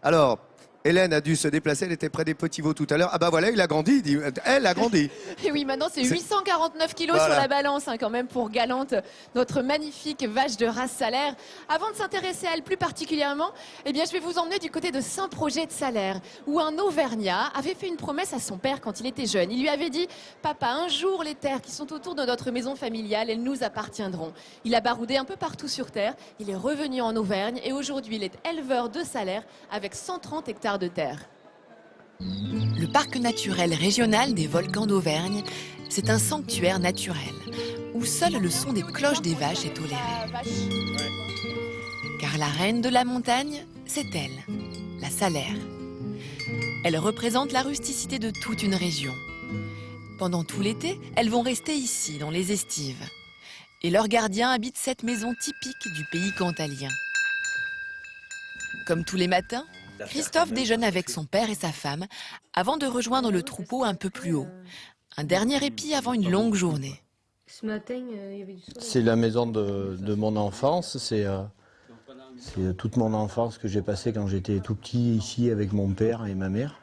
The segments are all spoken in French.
Alors, Hélène a dû se déplacer, elle était près des petits veaux tout à l'heure. Ah bah voilà, il a grandi, elle a grandi. Et oui, maintenant c'est 849 kilos Voilà. sur la balance quand même pour Galante, notre magnifique vache de race Salaire. Avant de s'intéresser à elle plus particulièrement, eh bien, je vais vous emmener du côté de Saint-Projet de Salaire, où un Auvergnat avait fait une promesse à son père quand il était jeune. Il lui avait dit « Papa, un jour les terres qui sont autour de notre maison familiale, elles nous appartiendront ». Il a baroudé un peu partout sur Terre, il est revenu en Auvergne et aujourd'hui il est éleveur de Salaire avec 130 hectares de terre. Le parc naturel régional des volcans d'Auvergne, c'est un sanctuaire naturel où seul le son des cloches des vaches est toléré. Car la reine de la montagne, c'est elle, la Salaire. Elle représente la rusticité de toute une région. Pendant tout l'été, elles vont rester ici, dans les estives. Et leur gardien habite cette maison typique du pays cantalien. Comme tous les matins, Christophe déjeune avec son père et sa femme avant de rejoindre le troupeau un peu plus haut. Un dernier épi avant une longue journée. Ce matin, il y avait du soleil. C'est la maison de mon enfance. C'est toute mon enfance que j'ai passée quand j'étais tout petit ici avec mon père et ma mère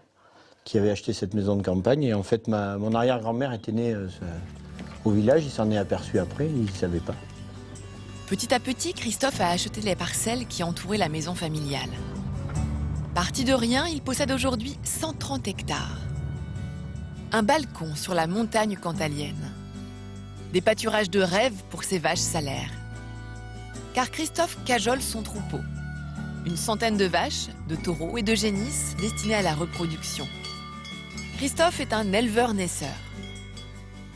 qui avaient acheté cette maison de campagne. Et en fait, mon arrière-grand-mère était née au village. Il s'en est aperçu après, il ne savait pas. Petit à petit, Christophe a acheté les parcelles qui entouraient la maison familiale. Parti de rien, il possède aujourd'hui 130 hectares. Un balcon sur la montagne cantalienne. Des pâturages de rêve pour ses vaches Salaires. Car Christophe cajole son troupeau. Une centaine de vaches, de taureaux et de génisses destinés à la reproduction. Christophe est un éleveur-naisseur.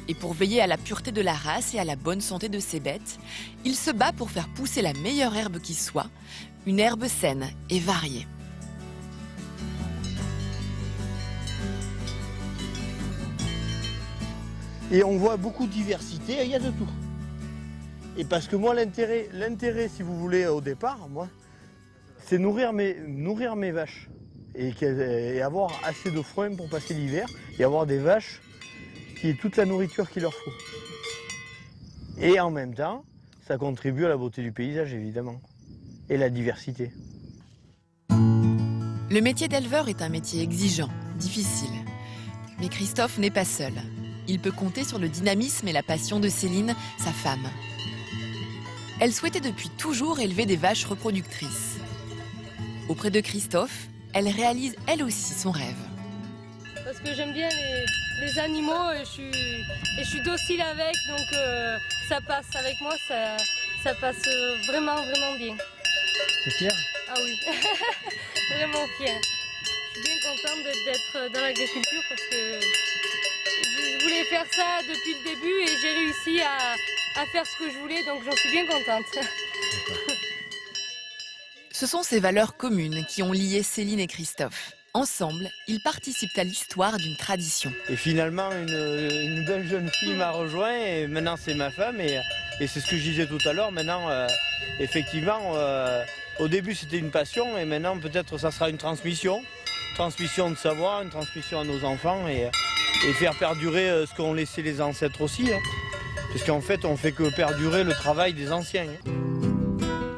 Et pour veiller à la pureté de la race et à la bonne santé de ses bêtes, il se bat pour faire pousser la meilleure herbe qui soit, une herbe saine et variée. Et on voit beaucoup de diversité, il y a de tout. Et parce que moi, l'intérêt, si vous voulez, au départ, moi, c'est nourrir mes vaches. Et avoir assez de foin pour passer l'hiver. Et avoir des vaches qui aient toute la nourriture qu'il leur faut. Et en même temps, ça contribue à la beauté du paysage, évidemment. Et la diversité. Le métier d'éleveur est un métier exigeant, difficile. Mais Christophe n'est pas seul. Il peut compter sur le dynamisme et la passion de Céline, sa femme. Elle souhaitait depuis toujours élever des vaches reproductrices. Auprès de Christophe, elle réalise elle aussi son rêve. Parce que j'aime bien les animaux et je suis docile avec, donc ça passe avec moi, ça passe vraiment, vraiment bien. T'es fier? Ah oui, vraiment fier. Je suis bien contente d'être dans l'agriculture parce que je voulais faire ça depuis le début et j'ai réussi à faire ce que je voulais, donc j'en suis bien contente. Ce sont ces valeurs communes qui ont lié Céline et Christophe. Ensemble, ils participent à l'histoire d'une tradition. Et finalement, une belle jeune fille m'a rejoint et maintenant c'est ma femme. Et c'est ce que je disais tout à l'heure. Maintenant, effectivement, au début c'était une passion et maintenant peut-être ça sera une transmission. Transmission de savoir, une transmission à nos enfants et faire perdurer ce qu'ont laissé les ancêtres aussi. Hein. Parce qu'en fait, on fait que perdurer le travail des anciens. Hein.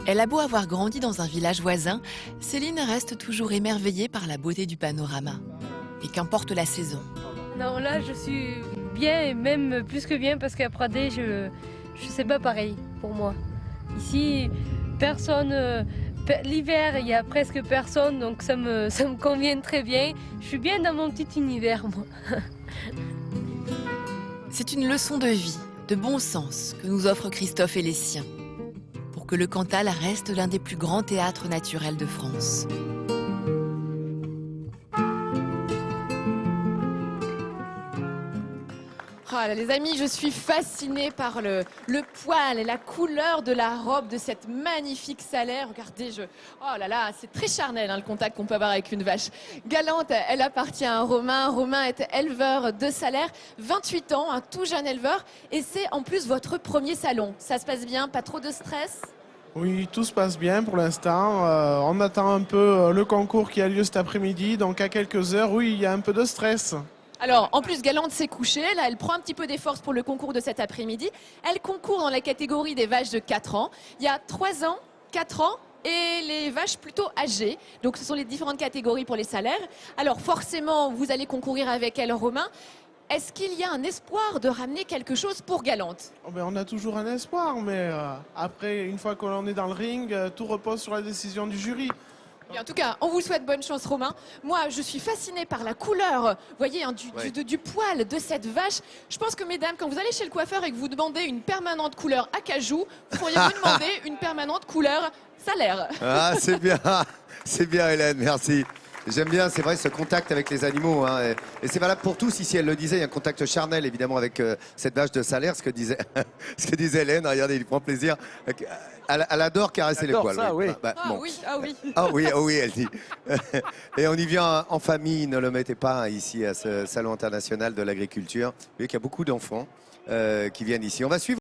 Elle a beau avoir grandi dans un village voisin, Céline reste toujours émerveillée par la beauté du panorama. Et qu'importe la saison. Non, là je suis bien et même plus que bien parce qu'à Pradé, je sais pas pareil pour moi. Ici, personne, l'hiver il y a presque personne donc ça me convient très bien. Je suis bien dans mon petit univers moi. C'est une leçon de vie, de bon sens que nous offrent Christophe et les siens. Pour que le Cantal reste l'un des plus grands théâtres naturels de France. Ah là, les amis, je suis fascinée par le poil et la couleur de la robe de cette magnifique Salaire. Regardez, oh là là, c'est très charnel hein, le contact qu'on peut avoir avec une vache. Galante, elle appartient à Romain. Romain est éleveur de Salaire, 28 ans, un tout jeune éleveur. Et c'est en plus votre premier salon. Ça se passe bien, pas trop de stress ? Oui, tout se passe bien pour l'instant. On attend un peu le concours qui a lieu cet après-midi. Donc à quelques heures, oui, il y a un peu de stress. Alors, en plus, Galante s'est couchée. Là, elle prend un petit peu des forces pour le concours de cet après-midi. Elle concourt dans la catégorie des vaches de 4 ans. Il y a 3 ans, 4 ans et les vaches plutôt âgées. Donc ce sont les différentes catégories pour les salaires. Alors forcément, vous allez concourir avec elles, Romain. Est-ce qu'il y a un espoir de ramener quelque chose pour Galante? Oh ben, on a toujours un espoir, mais après, une fois que l'on est dans le ring, tout repose sur la décision du jury. Et en tout cas, on vous souhaite bonne chance, Romain. Moi, je suis fascinée par la couleur, voyez, hein, du poil de cette vache. Je pense que, mesdames, quand vous allez chez le coiffeur et que vous demandez une permanente couleur acajou, vous pourriez vous demander une permanente couleur salaire. Ah, c'est bien, Hélène, merci. J'aime bien, c'est vrai, ce contact avec les animaux. Hein, et c'est valable pour tous. Ici, elle le disait, il y a un contact charnel, évidemment, avec cette vache de salaire. Ce que disait Hélène, regardez, il prend plaisir. Elle adore caresser les poils. ça, oui. Bon. Oui, ah oui. Ah oui, elle dit. Et on y vient en famille, ne le mettez pas ici à ce Salon international de l'agriculture. Vous voyez qu'il y a beaucoup d'enfants qui viennent ici. On va suivre.